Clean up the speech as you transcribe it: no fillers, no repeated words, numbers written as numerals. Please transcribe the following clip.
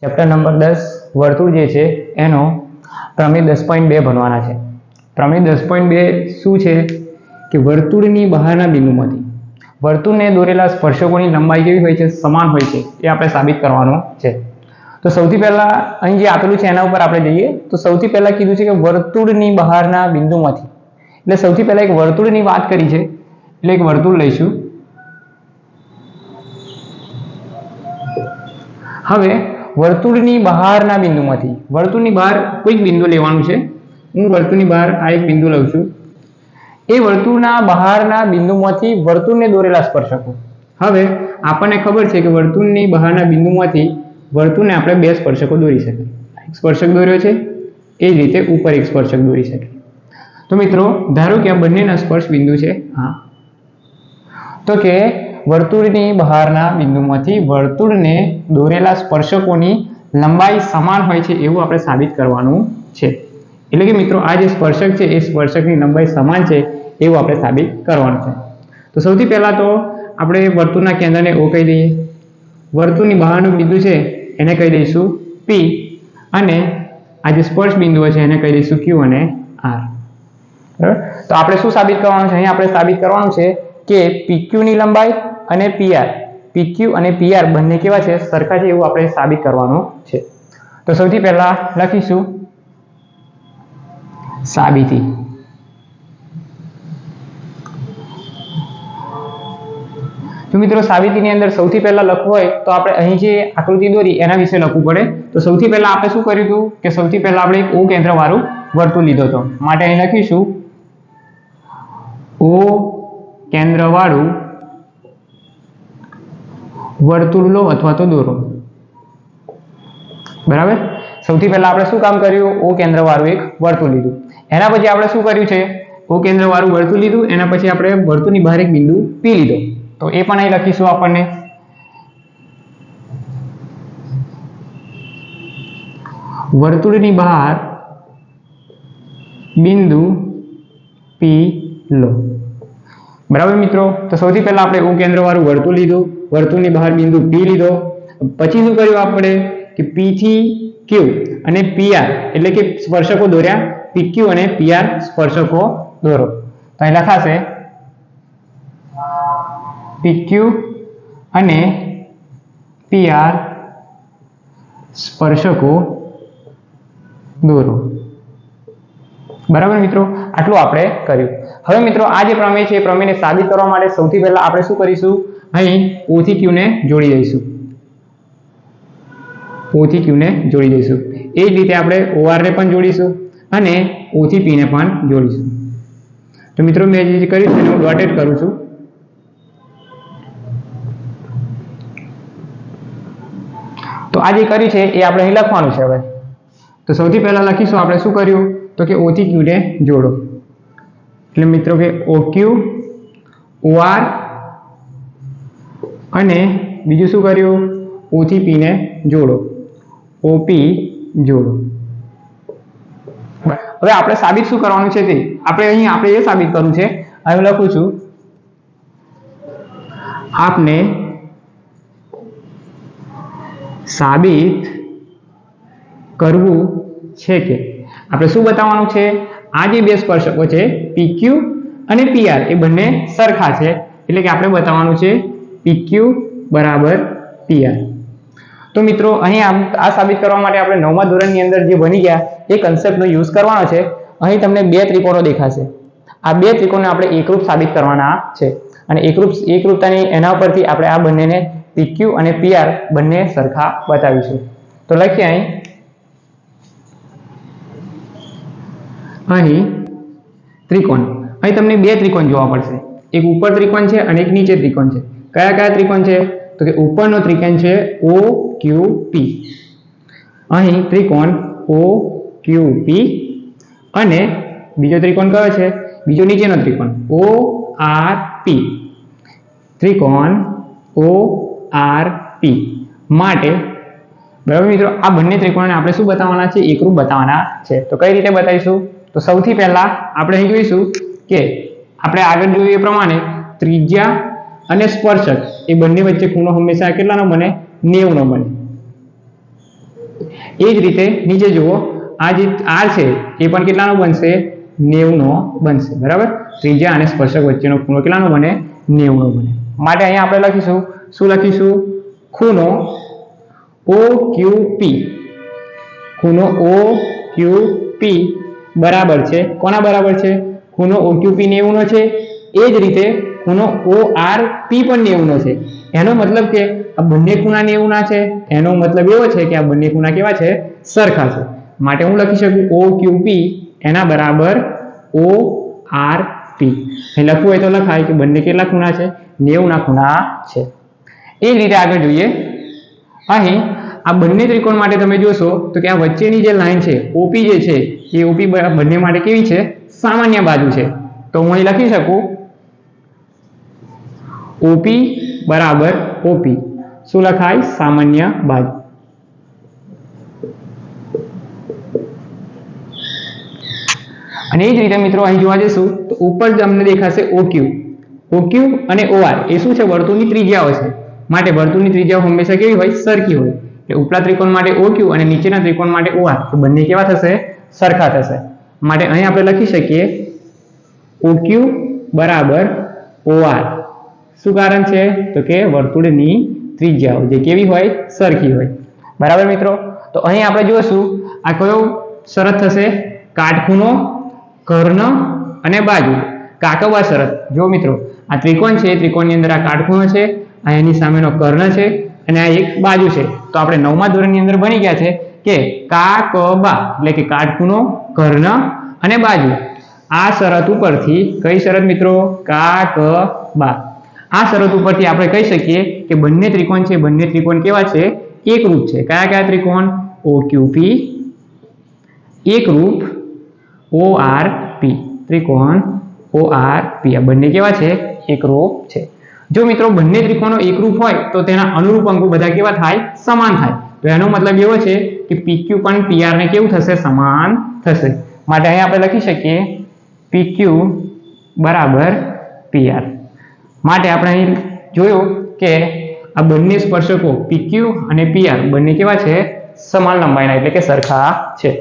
Chapter number 10 વર્તુળ જે છે એનો પ્રમેય 10.2 ભણવાના છે। પ્રમેય 10.2 શું છે કે વર્તુળની બહારના બિંદુમાંથી વર્તુળને દોરેલા સ્પર્શકોની લંબાઈ કેવી હોય છે, સમાન હોય છે, એ આપણે સાબિત કરવાનું છે। તો સૌથી પહેલા અહીં જે આપેલું છે એના ઉપર આપણે જઈએ તો સૌથી પહેલા કીધું છે કે વર્તુળની બહારના બિંદુમાંથી, એટલે સૌથી પહેલા એક વર્તુળની વાત કરી છે, એટલે એક વર્તુળ લઈશું। હવે વર્તુળની બહારના બિંદુમાંથી, વર્તુળની બહાર કોઈક બિંદુ લેવાનું છે। હું વર્તુળની બહાર આ એક બિંદુ લઉં છું। એ વર્તુળના બહારના બિંદુમાંથી વર્તુળને દોરેલા સ્પર્શકો, હવે આપણને ખબર છે કે વર્તુળની બહારના બિંદુમાંથી વર્તુળને આપણે બે સ્પર્શકો દોરી શકીએ। એક સ્પર્શક દોર્યો છે, એ જ રીતે ઉપર એક સ્પર્શક દોરી શકીએ। તો મિત્રો ધારો કે આ બંનેના સ્પર્શ બિંદુ છે, હા, તો કે વર્તુળની બહારના બિંદુમાંથી વર્તુળને દોરેલા સ્પર્શકોની લંબાઈ સમાન હોય છે એવું આપણે સાબિત કરવાનું છે। એટલે કે મિત્રો આ જે સ્પર્શક છે એ સ્પર્શકની લંબાઈ સમાન છે એવું આપણે સાબિત કરવાનું છે। તો સૌથી પહેલા તો આપણે વર્તુળના કેન્દ્રને O કહી દઈએ, વર્તુળની બહારનું બિંદુ છે એને કહી દઈશું P, અને આ જે સ્પર્શ બિંદુઓ છે એને કહી દઈશું Q અને R। બરાબર, તો આપણે શું સાબિત કરવાનું છે? અહીં આપણે સાબિત કરવાનું છે કે PQ ની લંબાઈ અને PR, PQ અને PR બંને કેવા છે, સરખા છે એવું આપણે સાબિત કરવાનું છે। તો સૌથી પહેલા લખીશું સાબિતી। તો મિત્રો સાબિતીની અંદર સૌથી પહેલા લખવું હોય તો આપણે અહીં જે આકૃતિ દોરી એના વિશે લખવું પડે। તો સૌથી પહેલા આપણે શું કર્યું હતું કે સૌથી પહેલા આપણે એક O કેન્દ્ર વાળું વર્તુળ લીધો હતો, માટે અહીં લખીશું O કેન્દ્ર વાળું વર્તુળ લો અથવા તો દોરો। બરાબર, સૌથી પહેલા આપણે શું કામ કર્યું? O કેન્દ્ર વાળું એક વર્તુળ લીધું। એના પછી આપણે શું કર્યું છે? O કેન્દ્ર વાળું વર્તુળ લીધું, એના પછી આપણે વર્તુળની બહાર એક બિંદુ P લીધો, તો એ પણ અહીં લખીશું આપણને વર્તુળની બહાર બિંદુ P લો। બરાબર મિત્રો, તો સૌથી પહેલા આપણે O કેન્દ્ર વાળું વર્તુળ લીધું, વર્તુળની બહાર બિંદુ P લીધો, પછી શું કર્યું આપણે કે P થી Q અને PR એટલે કે સ્પર્શકો દોર્યા, PQ અને PR સ્પર્શકો દોરો। તો અહીં લખાશે PQ અને PR સ્પર્શકો દોરો। બરાબર મિત્રો, આટલું આપણે કર્યું। હવે મિત્રો આ જે પ્રમેય છે એ પ્રમેયને સાબિત કરવા માટે સૌથી પહેલા આપણે શું કરીશું? અહીં O થી Q ને જોડી દઈશું, O થી Q ને જોડી દઈશું। એ જ રીતે આપણે OR ને પણ જોડીશું અને O થી P ને પણ જોડીશું। તો મિત્રો મેં જે કર્યું છે હું ડોટેડ કરું છું। તો આ જે કર્યું છે એ આપણે અહીં લખવાનું છે। હવે તો સૌથી પહેલા લખીશું આપણે શું કર્યું તો કે O થી Q ને જોડો, એટલે મિત્રો કે OQ OR અને બીજું શું કર્યું? O થી P ને જોડો, OP જોડો। હવે આપણે સાબિત શું કરવાનું છે તે આપણે એ સાબિત કરવું છે। અહીં લખું છું આપને સાબિત કરવું છે કે, આપણે શું બતાવવાનું છે? આ જે બે સ્પર્શકો છે PQ અને PR એ બંને સરખા છે, એટલે કે આપણે બતાવવાનું છે PQ બરાબર PR। તો મિત્રો અહીં આ સાબિત કરવા માટે આપણે 9મા ધોરણની અંદર જે ભણી ગયા એ કન્સેપ્ટનો યુઝ કરવાનો છે। અહીં તમને બે ત્રિકોણો દેખાશે, આ બે ત્રિકોણને આપણે એકરૂપ સાબિત કરવાના છે, અને એકરૂપતાની એના પરથી આપણે આ બંનેને PQ અને PR બંને સરખા બતાવીશું। તો લખીએ અહીં ત્રિકોણ, અહીં તમને બે ત્રિકોણ જોવા પડશે, એક ઉપર ત્રિકોણ છે અને એક નીચે ત્રિકોણ છે। કયા કયા ત્રિકોણ છે? તો કે ઉપરનો ત્રિકોણ છે OQP, અહીં ત્રિકોણ OQP, અને બીજો ત્રિકોણ કયો છે? બીજો નીચેનો ત્રિકોણ ORP, ત્રિકોણ ORP માટે બરાબર મિત્રો આ બંને ત્રિકોણને આપણે શું બતાવવાના છે? એકરૂપ બતાવવાના છે। તો કઈ રીતે બતાવીશું? તો સૌથી પહેલા આપણે અહીં જોઈશું કે આપણે આગળ જોયું એ પ્રમાણે ત્રિજ્યા અને સ્પર્શક એ બંને વચ્ચે ખૂણો હંમેશા કેટલાનો બને? 90 નો બને। એ જ રીતે નીચે જુઓ, આ જે r છે એ પણ કેટલાનો બનશે? 90 નો બનશે, બરાબર. ત્રિજ્યા અને સ્પર્શક વચ્ચેનો ખૂણો કેટલાનો બને? 90 નો બને. માટે અહીંયા આપણે લખીશું, શું લખીશું? ખૂણો OQP, ખૂણો OQP બરાબર છે, કોના બરાબર છે? ખૂણો OQP 90 નો છે. એ જ રીતે ખૂણો ORP પણ 90 નો છે. એનો મતલબ કે આ બંને ખૂણા 90 ના છે. એનો મતલબ એવો છે કે આ બંને ખૂણા કેવા છે? સરખા છે. માટે હું લખી શકું OQP એના બરાબર ORP. અહીં લખવું હોય તો લખાય કે બંને કેટલા ખૂણા છે? 90 ના ખૂણા છે. એ જ રીતે આગળ જોઈએ, અહીં આ બંને ત્રિકોણ માટે તમે જોશો તો કે આ વચ્ચેની જે લાઈન છે OP જે છે એ OP બંને માટે કેવી છે? સામાન્ય બાજુ છે. તો હું અહીં લખી શકું OP બરાબર OP. શું લખાય? સામાન્ય બાજુ. અને એ જ રીતે મિત્રો અહીં જોવા જઈશું તો ઉપર તમને દેખાશે OQ અને OR એ શું છે? વર્તુળની ત્રિજ્યાઓ છે. માટે વર્તુળની ત્રિજ્યાઓ હંમેશા કેવી હોય? સરખી હોય. એટલે ઉપલા ત્રિકોણ માટે OQ અને નીચેના ત્રિકોણ માટે OR તો બંને કેવા થશે? સરખા થશે. માટે અહીં આપણે લખી શકીએ OQ બરાબર OR. શું કારણ છે? તો કે વર્તુળની ત્રિજ્યાઓ જે કેવી હોય? સરખી હોય. બરાબર મિત્રો. તો અહીં આપણે જોઈશું આ કયો શરત થશે? કાટખૂણો, કર્ણ અને બાજુ. કાકવવા શરત. જો મિત્રો આ ત્રિકોણ છે, ત્રિકોણની અંદર આ કાટખૂણો છે, આ એની સામેનો કર્ણ છે અને આ એક બાજુ છે. તો આપણે 9મા ધોરણની અંદર ભણી ગયા છે કે કાકબા એટલે કે કાટખૂણો, કર્ણ અને બાજુ. આ શરત ઉપરથી, કઈ શરત મિત્રો? કાકબા. આ શરત ઉપરથી આપણે કહી શકીએ કે બંને ત્રિકોણ છે, બંને ત્રિકોણ કેવા છે? એકરૂપ છે. કયા કયા ત્રિકોણ? OQP એકરૂપ, ORP ત્રિકોણ ORP આ બંને કેવા છે? એકરૂપ છે. જો મિત્રો બંને ત્રિકોણો એકરૂપ હોય તો તેના અનુરૂપ અંકો બધા કેવા થાય? સમાન થાય. તો એનો મતલબ એવો છે કે PQ પણ PR ને કેવું થશે? સમાન થશે. માટે અહીં આપણે લખી શકીએ PQ બરાબર PR. માટે આપણે અહીં જોયું કે આ બંને સ્પર્શકો PQ અને PR બંને કેવા છે? સમાન લંબાઈના એટલે કે સરખા છે.